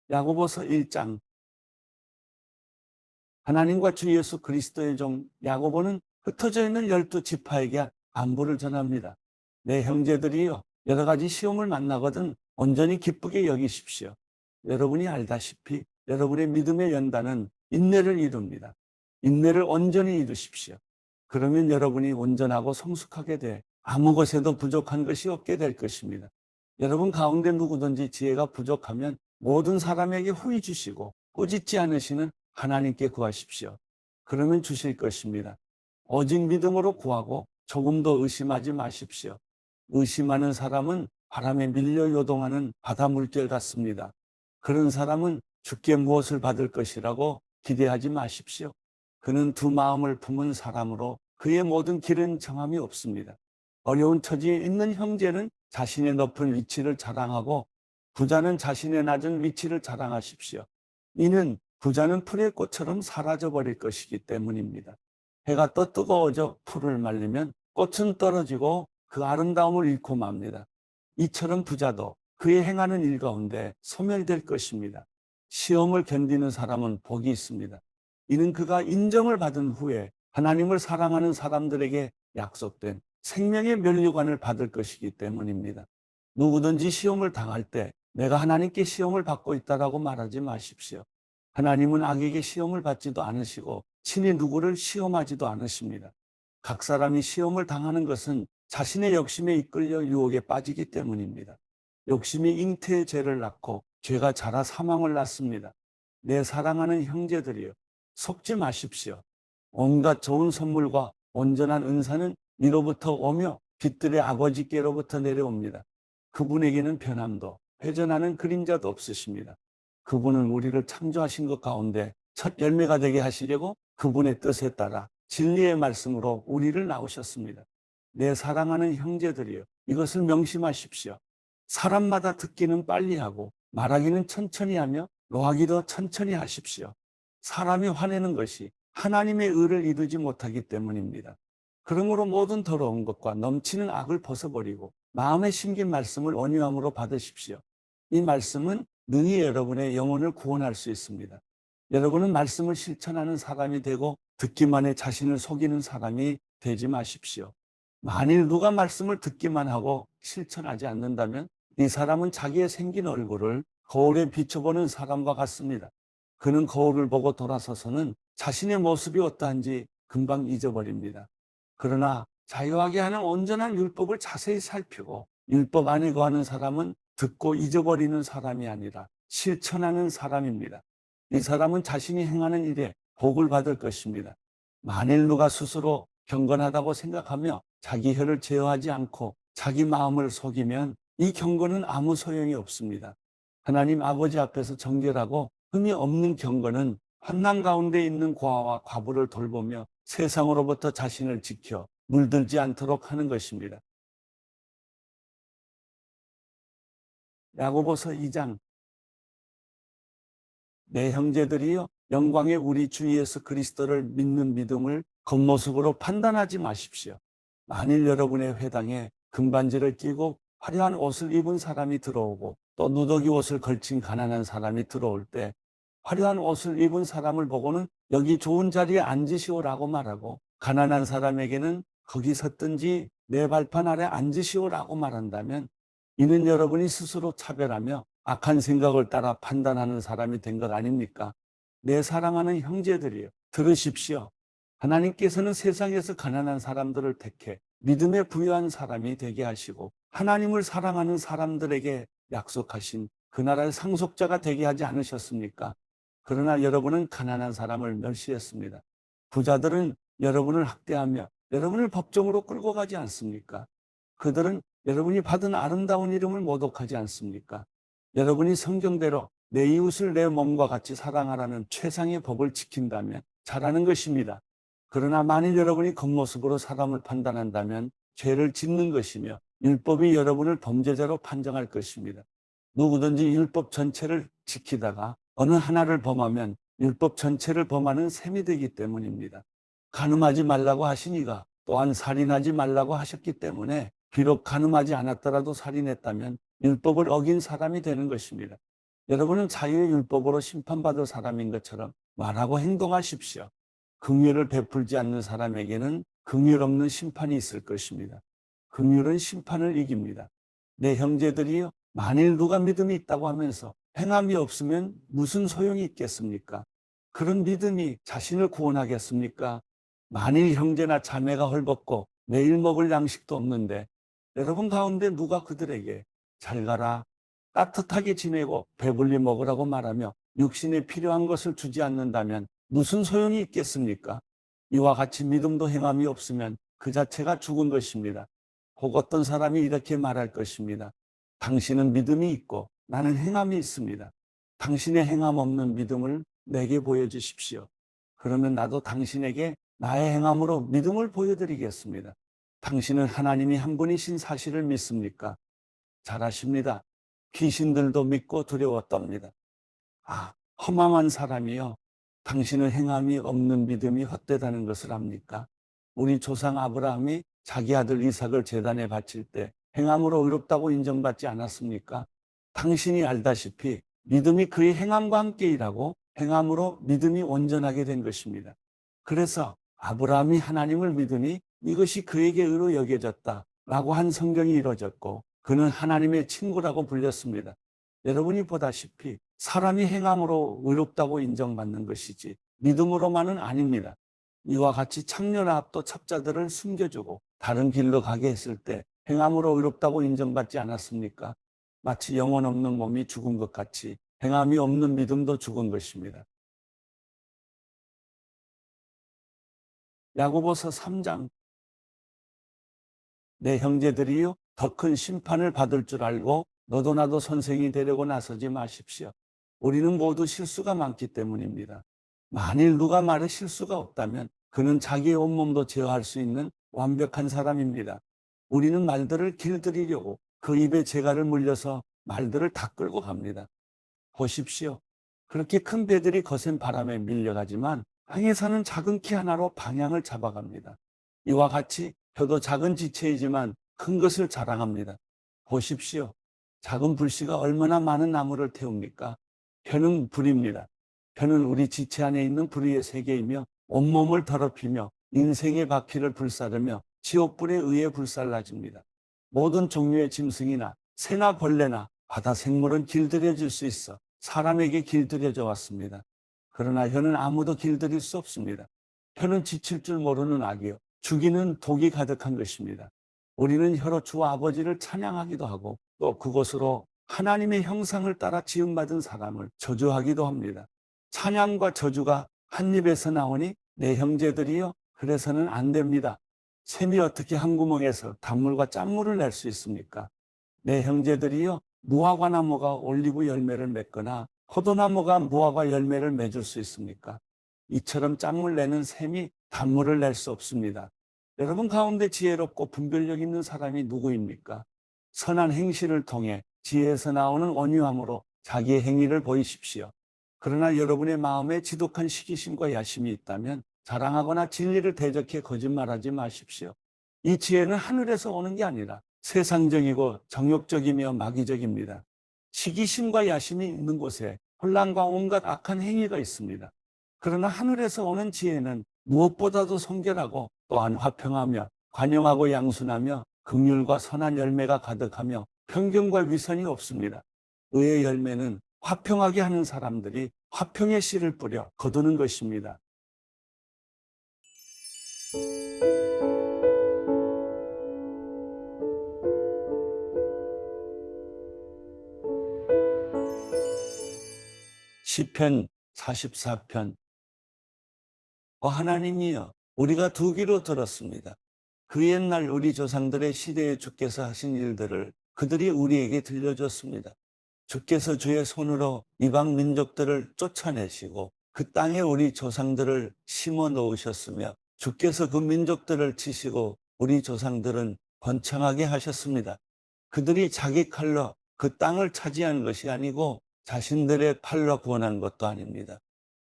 야고보서 1장. 하나님과 주 예수 그리스도의 종 야고보는 흩어져 있는 12지파에게 안부를 전합니다. 내 형제들이여, 여러 가지 시험을 만나거든 온전히 기쁘게 여기십시오. 여러분이 알다시피 여러분의 믿음의 연단은 인내를 이룹니다. 인내를 온전히 이루십시오. 그러면 여러분이 온전하고 성숙하게 돼 아무 것에도 부족한 것이 없게 될 것입니다. 여러분 가운데 누구든지 지혜가 부족하면 모든 사람에게 후히 주시고 꾸짖지 않으시는 하나님께 구하십시오. 그러면 주실 것입니다. 오직 믿음으로 구하고 조금도 의심하지 마십시오. 의심하는 사람은 바람에 밀려 요동하는 바다 물결 같습니다. 그런 사람은 주께 무엇을 받을 것이라고 기대하지 마십시오. 그는 두 마음을 품은 사람으로 그의 모든 길은 정함이 없습니다. 어려운 처지에 있는 형제는 자신의 높은 위치를 자랑하고 부자는 자신의 낮은 위치를 자랑하십시오. 이는 부자는 풀의 꽃처럼 사라져버릴 것이기 때문입니다. 해가 떠 뜨거워져 풀을 말리면 꽃은 떨어지고 그 아름다움을 잃고 맙니다. 이처럼 부자도 그의 행하는 일 가운데 소멸될 것입니다. 시험을 견디는 사람은 복이 있습니다. 이는 그가 인정을 받은 후에 하나님을 사랑하는 사람들에게 약속된 생명의 면류관을 받을 것이기 때문입니다. 누구든지 시험을 당할 때 내가 하나님께 시험을 받고 있다라고 말하지 마십시오. 하나님은 악에게 시험을 받지도 않으시고 친히 누구를 시험하지도 않으십니다. 각 사람이 시험을 당하는 것은 자신의 욕심에 이끌려 유혹에 빠지기 때문입니다. 욕심이 잉태의 죄를 낳고 죄가 자라 사망을 낳습니다. 내 사랑하는 형제들이여, 속지 마십시오. 온갖 좋은 선물과 온전한 은사는 이로부터 오며 빛들의 아버지께로부터 내려옵니다. 그분에게는 변함도 회전하는 그림자도 없으십니다. 그분은 우리를 창조하신 것 가운데 첫 열매가 되게 하시려고 그분의 뜻에 따라 진리의 말씀으로 우리를 낳으셨습니다. 내 사랑하는 형제들이여, 이것을 명심하십시오. 사람마다 듣기는 빨리 하고 말하기는 천천히 하며 노하기도 천천히 하십시오. 사람이 화내는 것이 하나님의 의를 이루지 못하기 때문입니다. 그러므로 모든 더러운 것과 넘치는 악을 벗어버리고 마음에 심긴 말씀을 온유함으로 받으십시오. 이 말씀은 능히 여러분의 영혼을 구원할 수 있습니다. 여러분은 말씀을 실천하는 사람이 되고 듣기만 해 자신을 속이는 사람이 되지 마십시오. 만일 누가 말씀을 듣기만 하고 실천하지 않는다면 이 사람은 자기의 생긴 얼굴을 거울에 비춰보는 사람과 같습니다. 그는 거울을 보고 돌아서서는 자신의 모습이 어떠한지 금방 잊어버립니다. 그러나 자유하게 하는 온전한 율법을 자세히 살피고 율법 안에 거하는 사람은 듣고 잊어버리는 사람이 아니라 실천하는 사람입니다. 이 사람은 자신이 행하는 일에 복을 받을 것입니다. 만일 누가 스스로 경건하다고 생각하며 자기 혀를 제어하지 않고 자기 마음을 속이면 이 경건은 아무 소용이 없습니다. 하나님 아버지 앞에서 정결하고 흠이 없는 경건은 환난 가운데 있는 고아와 과부를 돌보며 세상으로부터 자신을 지켜 물들지 않도록 하는 것입니다. 야고보서 2장. 내 형제들이여, 영광의 우리 주 예수 그리스도를 믿는 믿음을 겉모습으로 판단하지 마십시오. 만일 여러분의 회당에 금반지를 끼고 화려한 옷을 입은 사람이 들어오고 또 누더기 옷을 걸친 가난한 사람이 들어올 때 화려한 옷을 입은 사람을 보고는 여기 좋은 자리에 앉으시오라고 말하고 가난한 사람에게는 거기 섰든지 내 발판 아래 앉으시오라고 말한다면 이는 여러분이 스스로 차별하며 악한 생각을 따라 판단하는 사람이 된 것 아닙니까? 내 사랑하는 형제들이여, 들으십시오. 하나님께서는 세상에서 가난한 사람들을 택해 믿음에 부유한 사람이 되게 하시고 하나님을 사랑하는 사람들에게 약속하신 그 나라의 상속자가 되게 하지 않으셨습니까? 그러나 여러분은 가난한 사람을 멸시했습니다. 부자들은 여러분을 학대하며 여러분을 법정으로 끌고 가지 않습니까? 그들은 여러분이 받은 아름다운 이름을 모독하지 않습니까? 여러분이 성경대로 내 이웃을 내 몸과 같이 사랑하라는 최상의 법을 지킨다면 잘하는 것입니다. 그러나 만일 여러분이 겉모습으로 사람을 판단한다면 죄를 짓는 것이며 율법이 여러분을 범죄자로 판정할 것입니다. 누구든지 율법 전체를 지키다가 어느 하나를 범하면 율법 전체를 범하는 셈이 되기 때문입니다. 간음하지 말라고 하신 이가 또한 살인하지 말라고 하셨기 때문에 비록 간음하지 않았더라도 살인했다면 율법을 어긴 사람이 되는 것입니다. 여러분은 자유의 율법으로 심판받을 사람인 것처럼 말하고 행동하십시오. 긍휼을 베풀지 않는 사람에게는 긍휼 없는 심판이 있을 것입니다. 긍휼은 심판을 이깁니다. 내 형제들이요, 만일 누가 믿음이 있다고 하면서 행함이 없으면 무슨 소용이 있겠습니까? 그런 믿음이 자신을 구원하겠습니까? 만일 형제나 자매가 헐벗고 매일 먹을 양식도 없는데 여러분 가운데 누가 그들에게 잘 가라, 따뜻하게 지내고 배불리 먹으라고 말하며 육신에 필요한 것을 주지 않는다면 무슨 소용이 있겠습니까? 이와 같이 믿음도 행함이 없으면 그 자체가 죽은 것입니다. 혹 어떤 사람이 이렇게 말할 것입니다. 당신은 믿음이 있고 나는 행함이 있습니다. 당신의 행함 없는 믿음을 내게 보여주십시오. 그러면 나도 당신에게 나의 행함으로 믿음을 보여드리겠습니다. 당신은 하나님이 한 분이신 사실을 믿습니까? 잘하십니다. 귀신들도 믿고 두려웠답니다. 아, 허망한 사람이요. 당신은 행함이 없는 믿음이 헛되다는 것을 압니까? 우리 조상 아브라함이 자기 아들 이삭을 제단에 바칠 때 행함으로 의롭다고 인정받지 않았습니까? 당신이 알다시피 믿음이 그의 행함과 함께 일하고 행함으로 믿음이 온전하게 된 것입니다. 그래서 아브라함이 하나님을 믿으니 이것이 그에게 의로 여겨졌다라고 한 성경이 이루어졌고 그는 하나님의 친구라고 불렸습니다. 여러분이 보다시피 사람이 행함으로 의롭다고 인정받는 것이지 믿음으로만은 아닙니다. 이와 같이 창녀나 압도 첩자들을 숨겨주고 다른 길로 가게 했을 때 행함으로 의롭다고 인정받지 않았습니까? 마치 영혼 없는 몸이 죽은 것 같이 행함이 없는 믿음도 죽은 것입니다. 야고보서 3장 내 형제들이요 더 큰 심판을 받을 줄 알고 너도 나도 선생이 되려고 나서지 마십시오. 우리는 모두 실수가 많기 때문입니다. 만일 누가 말에 실수가 없다면 그는 자기의 온몸도 제어할 수 있는 완벽한 사람입니다. 우리는 말들을 길들이려고 그 입에 재갈을 물려서 말들을 다 끌고 갑니다. 보십시오. 그렇게 큰 배들이 거센 바람에 밀려가지만 항해사는 작은 키 하나로 방향을 잡아갑니다. 이와 같이 혀도 작은 지체이지만 큰 것을 자랑합니다. 보십시오. 작은 불씨가 얼마나 많은 나무를 태웁니까? 혀는 불입니다. 혀는 우리 지체 안에 있는 불의의 세계이며 온몸을 더럽히며 인생의 바퀴를 불사르며 지옥불에 의해 불살라집니다. 모든 종류의 짐승이나 새나 벌레나 바다 생물은 길들여질 수 있어 사람에게 길들여져 왔습니다. 그러나 혀는 아무도 길들일 수 없습니다. 혀는 지칠 줄 모르는 악이요 죽이는 독이 가득한 것입니다. 우리는 혀로 주 아버지를 찬양하기도 하고 또 그것으로 하나님의 형상을 따라 지음받은 사람을 저주하기도 합니다. 찬양과 저주가 한 입에서 나오니 내 형제들이여 그래서는 안 됩니다. 샘이 어떻게 한 구멍에서 단물과 짠물을 낼 수 있습니까? 내 형제들이여 무화과 나무가 올리브 열매를 맺거나 포도나무가 무화과 열매를 맺을 수 있습니까? 이처럼 짠물 내는 샘이 단물을 낼 수 없습니다. 여러분 가운데 지혜롭고 분별력 있는 사람이 누구입니까? 선한 행실을 통해 지혜에서 나오는 온유함으로 자기의 행위를 보이십시오. 그러나 여러분의 마음에 지독한 시기심과 야심이 있다면 자랑하거나 진리를 대적해 거짓말하지 마십시오. 이 지혜는 하늘에서 오는 게 아니라 세상적이고 정욕적이며 마귀적입니다. 시기심과 야심이 있는 곳에 혼란과 온갖 악한 행위가 있습니다. 그러나 하늘에서 오는 지혜는 무엇보다도 성결하고 또한 화평하며 관용하고 양순하며 긍휼과 선한 열매가 가득하며 편견과 위선이 없습니다. 의의 열매는 화평하게 하는 사람들이 화평의 씨를 뿌려 거두는 것입니다. 시편 44편 하나님이여 우리가 두 귀로 들었습니다. 그 옛날 우리 조상들의 시대에 주께서 하신 일들을 그들이 우리에게 들려줬습니다. 주께서 주의 손으로 이방 민족들을 쫓아내시고 그 땅에 우리 조상들을 심어 놓으셨으며 주께서 그 민족들을 치시고 우리 조상들은 번창하게 하셨습니다. 그들이 자기 칼로 그 땅을 차지한 것이 아니고 자신들의 팔로 구원한 것도 아닙니다.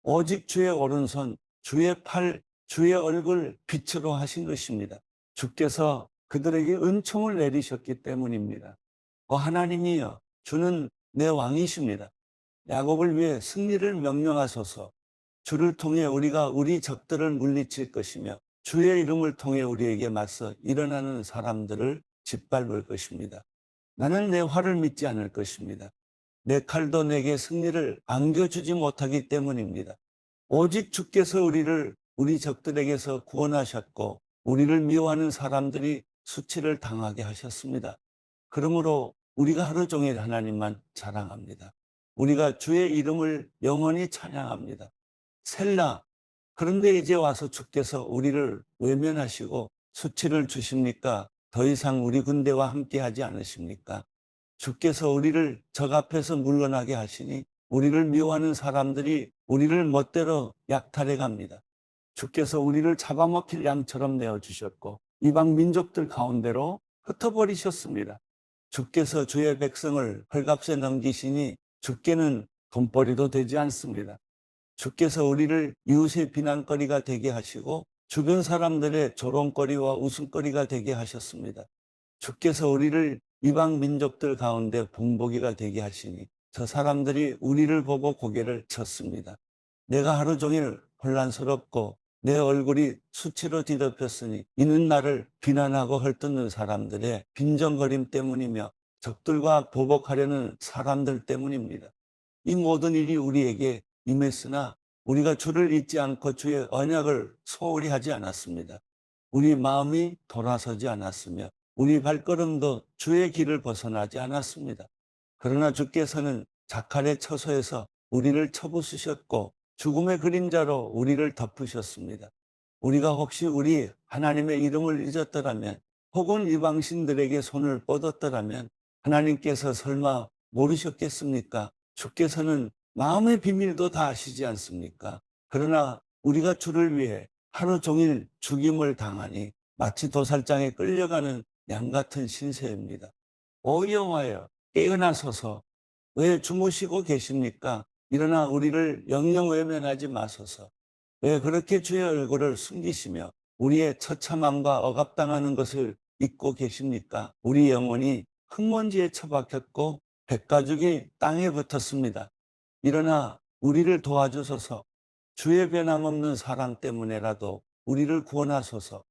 오직 주의 오른손, 주의 팔, 주의 얼굴 빛으로 하신 것입니다. 주께서 그들에게 은총을 내리셨기 때문입니다. 하나님이여, 주는 내 왕이십니다. 야곱을 위해 승리를 명령하소서. 주를 통해 우리가 우리 적들을 물리칠 것이며 주의 이름을 통해 우리에게 맞서 일어나는 사람들을 짓밟을 것입니다. 나는 내 활을 믿지 않을 것입니다. 내 칼도 내게 승리를 안겨주지 못하기 때문입니다. 오직 주께서 우리를 우리 적들에게서 구원하셨고 우리를 미워하는 사람들이 수치를 당하게 하셨습니다. 그러므로 우리가 하루 종일 하나님만 자랑합니다. 우리가 주의 이름을 영원히 찬양합니다. 셀라. 그런데 이제 와서 주께서 우리를 외면하시고 수치를 주십니까? 더 이상 우리 군대와 함께하지 않으십니까? 주께서 우리를 적 앞에서 물러나게 하시니 우리를 미워하는 사람들이 우리를 멋대로 약탈해 갑니다. 주께서 우리를 잡아먹힐 양처럼 내어주셨고 이방 민족들 가운데로 흩어버리셨습니다. 주께서 주의 백성을 헐값에 넘기시니 주께는 돈벌이도 되지 않습니다. 주께서 우리를 이웃의 비난거리가 되게 하시고 주변 사람들의 조롱거리와 웃음거리가 되게 하셨습니다. 주께서 우리를 이방 민족들 가운데 본보기가 되게 하시니 저 사람들이 우리를 보고 고개를 쳤습니다. 내가 하루 종일 혼란스럽고 내 얼굴이 수치로 뒤덮였으니 이는 나를 비난하고 헐뜯는 사람들의 빈정거림 때문이며 적들과 보복하려는 사람들 때문입니다. 이 모든 일이 우리에게 임했으나 우리가 주를 잊지 않고 주의 언약을 소홀히 하지 않았습니다. 우리 마음이 돌아서지 않았으며 우리 발걸음도 주의 길을 벗어나지 않았습니다. 그러나 주께서는 자칼의 처소에서 우리를 쳐부수셨고 죽음의 그림자로 우리를 덮으셨습니다. 우리가 혹시 우리 하나님의 이름을 잊었더라면 혹은 이방신들에게 손을 뻗었더라면 하나님께서 설마 모르셨겠습니까? 주께서는 마음의 비밀도 다 아시지 않습니까? 그러나 우리가 주를 위해 하루 종일 죽임을 당하니 마치 도살장에 끌려가는 양 같은 신세입니다. 오 여호와여, 깨어나소서. 왜 주무시고 계십니까? 일어나 우리를 영영 외면하지 마소서. 왜 그렇게 주의 얼굴을 숨기시며 우리의 처참함과 억압당하는 것을 잊고 계십니까? 우리 영혼이 흙먼지에 처박혔고 백가죽이 땅에 붙었습니다. 일어나 우리를 도와주소서. 주의 변함없는 사랑 때문에라도 우리를 구원하소서.